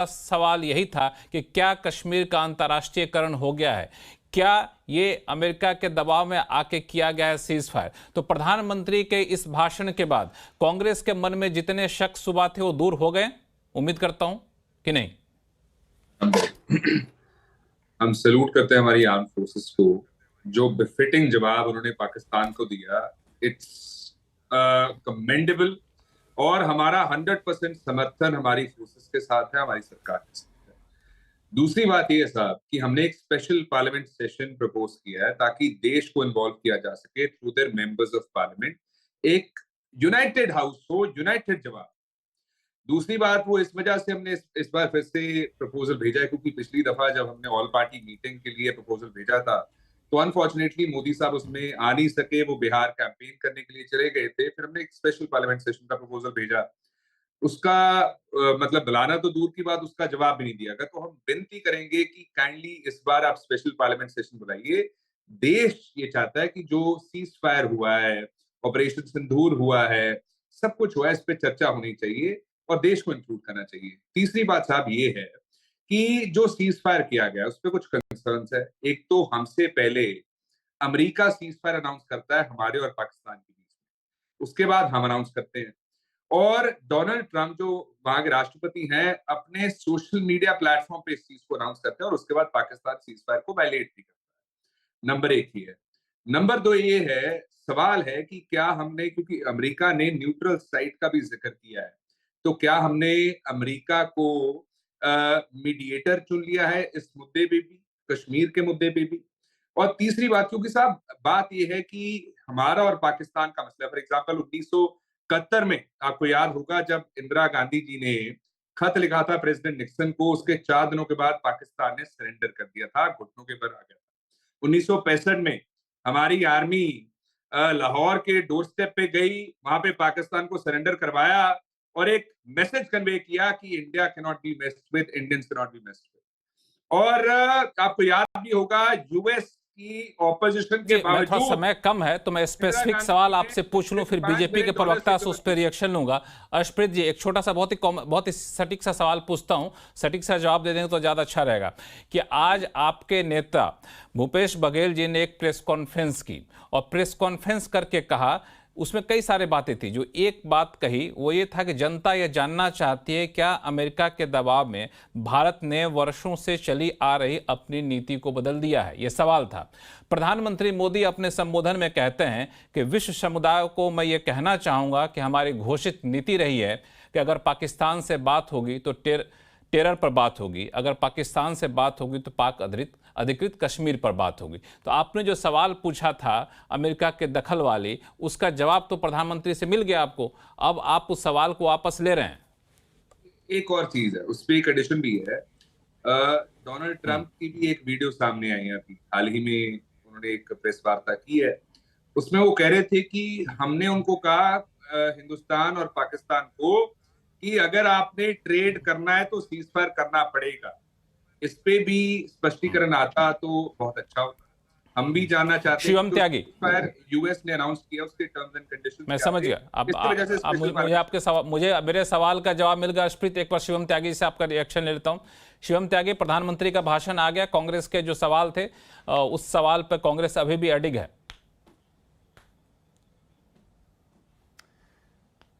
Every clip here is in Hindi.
सवाल यही था कि क्या कश्मीर का अंतर्राष्ट्रीयकरण हो गया है, क्या ये अमेरिका के दबाव में आके किया गया है सीज फायर। तो प्रधानमंत्री के इस भाषण के बाद कांग्रेस के मन में जितने शक शुबा थे वो दूर हो गए, उम्मीद करता हूं कि नहीं। हम सैल्यूट करते हैं हमारी आर्म फोर्सेस को, जो बिफिटिंग जवाब उन्होंने पाकिस्तान को दिया। इट्स कमेंडेबल और हमारा 100% समर्थन हमारी फोर्सेस के साथ है, हमारी सरकार के साथ है। दूसरी बात यह है साहब कि हमने एक स्पेशल पार्लियामेंट सेशन प्रपोज किया है ताकि देश को इन्वॉल्व किया जा सके through their members of parliament. एक यूनाइटेड हाउस हो, यूनाइटेड जवाब। दूसरी बात वो इस वजह से हमने इस बार फिर से प्रपोजल भेजा है क्योंकि पिछली दफा जब हमने ऑल पार्टी मीटिंग के लिए प्रपोजल भेजा था तो अनफॉर्चुनेटली मोदी साहब उसमें आ नहीं सके, वो बिहार कैंपेन करने के लिए चले गए थे। फिर हमने एक स्पेशल पार्लियामेंट सेशन का प्रपोजल भेजा, उसका मतलब बुलाना तो दूर की बात, उसका जवाब भी नहीं दिया गया। तो हम विनती करेंगे कि काइंडली इस बार आप स्पेशल पार्लियामेंट सेशन बुलाइए। देश ये चाहता है कि जो सीज फायर हुआ है, ऑपरेशन सिंदूर हुआ है, सब कुछ हुआ है, इस पर चर्चा होनी चाहिए और देश को इंक्लूड करना चाहिए। तीसरी बात साहब ये है कि जो सीज फायर किया गया उस पर कुछ कंसर्न्स है। एक तो हमसे पहले अमेरिका सीज फायर अनाउंस करता है हमारे और पाकिस्तान के बीच में, उसके बाद हम अनाउंस करते हैं। और डोनाल्ड ट्रंप जो वहां के राष्ट्रपति हैं अपने सोशल मीडिया प्लेटफॉर्म पे इस चीज को अनाउंस करते हैं और उसके बाद पाकिस्तान सीज फायर को वायलेट भी करता है। नंबर एक ही है। नंबर दो ये है, सवाल है कि क्या हमने, क्योंकि अमेरिका ने न्यूट्रल साइट का भी जिक्र किया है, तो क्या हमने अमेरिका को मीडिएटर चुन लिया है इस मुद्दे पे भी, कश्मीर के मुद्दे पे भी। और तीसरी बात, क्योंकि साहब बात यह है कि हमारा और पाकिस्तान का मसला, फॉर एग्जाम्पल 1971 में आपको याद होगा जब इंदिरा गांधी जी ने खत लिखा था प्रेसिडेंट निक्सन को, उसके 4 दिनों के बाद पाकिस्तान ने सरेंडर कर दिया था, घुटनों के पर आ गया था। 1965 में हमारी आर्मी लाहौर के डोर स्टेप पे गई, वहां पे पाकिस्तान को सरेंडर करवाया और एक मैसेज कन्वे किया कि India can not be messed with, Indians can not be messed with. और आपको याद भी होगा यूएस की ऑपोजिशन के मैं थोड़ा बावजूद, समय कम है तो मैं स्पेसिफिक सवाल आपसे पूछ लूं, फिर बीजेपी के प्रवक्ता से उस पर रिएक्शन लूंगा। अर्शप्रीत जी, एक छोटा सा बहुत ही सटीक सा सवाल पूछता हूं, सटीक सा जवाब दे देंगे तो ज्यादा अच्छा रहेगा कि आज आपके नेता भूपेश बघेल जी ने एक प्रेस कॉन्फ्रेंस की और प्रेस कॉन्फ्रेंस करके कहा, उसमें कई सारे बातें थी, जो एक बात कही वो ये था कि जनता यह जानना चाहती है क्या अमेरिका के दबाव में भारत ने वर्षों से चली आ रही अपनी नीति को बदल दिया है, यह सवाल था। प्रधानमंत्री मोदी अपने संबोधन में कहते हैं कि विश्व समुदाय को मैं ये कहना चाहूंगा कि हमारी घोषित नीति रही है कि अगर पाकिस्तान से बात होगी तो टेरर पर बात होगी, अगर पाकिस्तान से बात होगी तो पाक अधिकृत कश्मीर पर बात होगी। तो आपने जो सवाल पूछा था अमेरिका के दखल वाली, उसका जवाब तो प्रधानमंत्री से मिल गया आपको, अब आप उस सवाल को वापस ले रहे हैं। एक और चीज है, उस पर एक एडिशन भी है। डोनाल्ड ट्रंप की भी एक वीडियो सामने आई है अभी हाल ही में, उन्होंने एक प्रेस वार्ता की है, उसमें वो कह रहे थे कि हमने उनको कहा हिंदुस्तान और पाकिस्तान को कि अगर आपने ट्रेड करना है तो सीज फायर करना पड़ेगा। इस पे भी स्पष्टीकरण आता तो बहुत अच्छा होता। हम भी जानना चाहते हैं शिवम त्यागी, यूएस ने अनाउंस किया, उसके टर्म्स एंड कंडीशंस मैं समझ गया। मुझे आपके सवाल, मेरे सवाल का जवाब मिल गया। अर्शप्रीत, एक बार शिवम त्यागी से आपका रिएक्शन ले लेता हूं। शिवम त्यागी, प्रधानमंत्री का भाषण आ गया, कांग्रेस के जो सवाल थे उस सवाल पर कांग्रेस अभी भी अडिग है।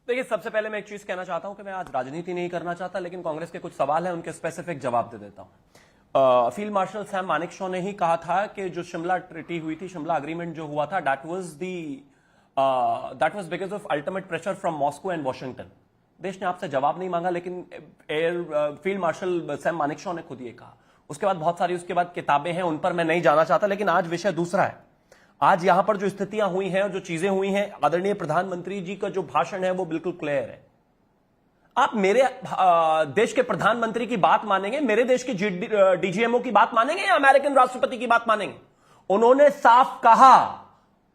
देखिए, सबसे पहले मैं एक चीज कहना चाहता हूं कि मैं आज राजनीति नहीं करना चाहता, लेकिन कांग्रेस के कुछ सवाल हैं उनके स्पेसिफिक जवाब दे देता हूं। फील्ड मार्शल सैम मानेकशॉ ने ही कहा था कि जो शिमला ट्रीटी हुई थी, शिमला अग्रीमेंट जो हुआ था, that was because of ultimate pressure from Moscow and Washington. देश ने आपसे जवाब नहीं मांगा, लेकिन फील्ड मार्शल सैम मानेकशॉ ने खुद ये कहा। उसके बाद बहुत सारी उसके बाद किताबें हैं, उन पर मैं नहीं जाना चाहता, लेकिन आज विषय दूसरा है। आज यहां पर जो स्थितियां हुई हैं और जो चीजें हुई हैं, आदरणीय प्रधानमंत्री जी का जो भाषण है वो बिल्कुल क्लियर है। आप मेरे देश के प्रधानमंत्री की बात मानेंगे, मेरे देश के डीजीएमओ की बात मानेंगे या अमेरिकन राष्ट्रपति की बात मानेंगे? उन्होंने साफ कहा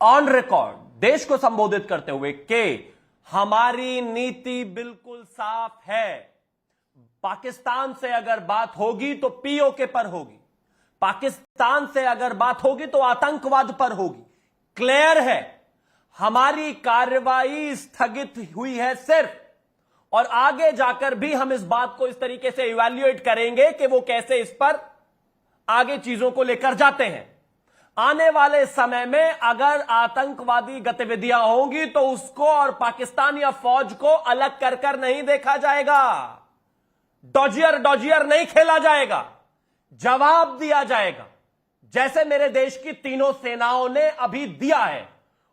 ऑन रिकॉर्ड देश को संबोधित करते हुए कि हमारी नीति बिल्कुल साफ है, पाकिस्तान से अगर बात होगी तो पीओके पर होगी, पाकिस्तान से अगर बात होगी तो आतंकवाद पर होगी। क्लियर है, हमारी कार्रवाई स्थगित हुई है सिर्फ और आगे जाकर भी हम इस बात को इस तरीके से इवैल्यूएट करेंगे कि वो कैसे इस पर आगे चीजों को लेकर जाते हैं। आने वाले समय में अगर आतंकवादी गतिविधियां होंगी तो उसको और पाकिस्तान या फौज को अलग कर नहीं देखा जाएगा, डॉजियर नहीं खेला जाएगा, जवाब दिया जाएगा, जैसे मेरे देश की तीनों सेनाओं ने अभी दिया है।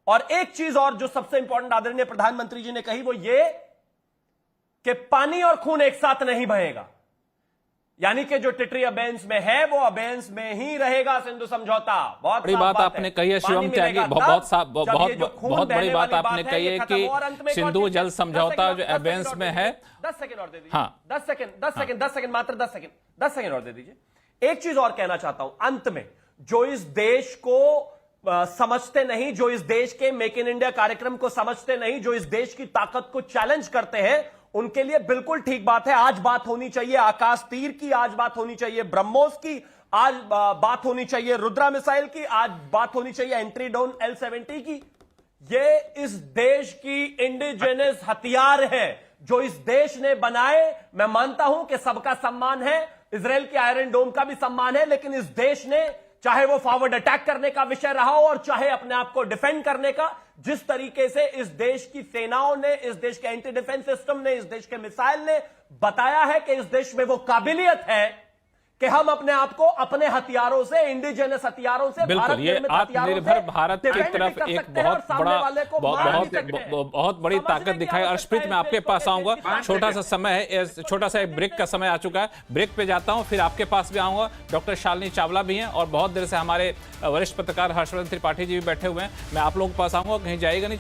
और एक चीज और जो सबसे इंपॉर्टेंट आदरणीय प्रधानमंत्री जी ने कही वो ये कि पानी और खून एक साथ नहीं बहेगा, यानी कि जो टिटरी अबेंस में है वो अबेंस में ही रहेगा सिंधु समझौता। बहुत बड़ी बात आपने कही है शिवम त्यागी, बहुत बड़ी बात आपने कही है कि सिंधु जल समझौता जो अबेंस में है। 10 सेकंड और दे दीजिए। हाँ 10 सेकंड मात्र 10 सेकंड और दे दीजिए। एक चीज और कहना चाहता हूं अंत में, जो इस देश को समझते नहीं, जो इस देश के मेक इन इंडिया कार्यक्रम को समझते नहीं, जो इस देश की ताकत को चैलेंज करते हैं, उनके लिए बिल्कुल ठीक बात है। आज बात होनी चाहिए आकाश तीर की, आज बात होनी चाहिए ब्रह्मोस की, आज बात होनी चाहिए रुद्रा मिसाइल की, आज बात होनी चाहिए एंट्री डाउन L-70 की। ये इस देश की इंडिजिनस हथियार है जो इस देश ने बनाए। मैं मानता हूं कि सबका सम्मान है, इजराइल के आयरन डोम का भी सम्मान है, लेकिन इस देश ने, चाहे वो फॉरवर्ड अटैक करने का विषय रहा हो और चाहे अपने आप को डिफेंड करने का, जिस तरीके से इस देश की सेनाओं ने, इस देश के एंटी डिफेंस सिस्टम ने, इस देश के मिसाइल ने बताया है कि इस देश में वो काबिलियत है कि हम अपने आप को अपने हथियारों से, इंडिजिनस हथियारों से, बिल्कुल, ये आत्मनिर्भर भारत की तरफ एक बहुत बड़ी ताकत दिखाई। अर्शप्रीत मैं आपके पास आऊंगा, छोटा सा समय है, छोटा सा एक ब्रेक का समय आ चुका है, ब्रेक पे जाता हूं, फिर आपके पास भी आऊंगा। डॉक्टर शालिनी चावला भी हैं और बहुत देर से हमारे वरिष्ठ पत्रकार हर्षवर्धन त्रिपाठी जी भी बैठे हुए हैं। मैं आप लोगों के पास आऊंगा, कहीं जाएगा नहीं।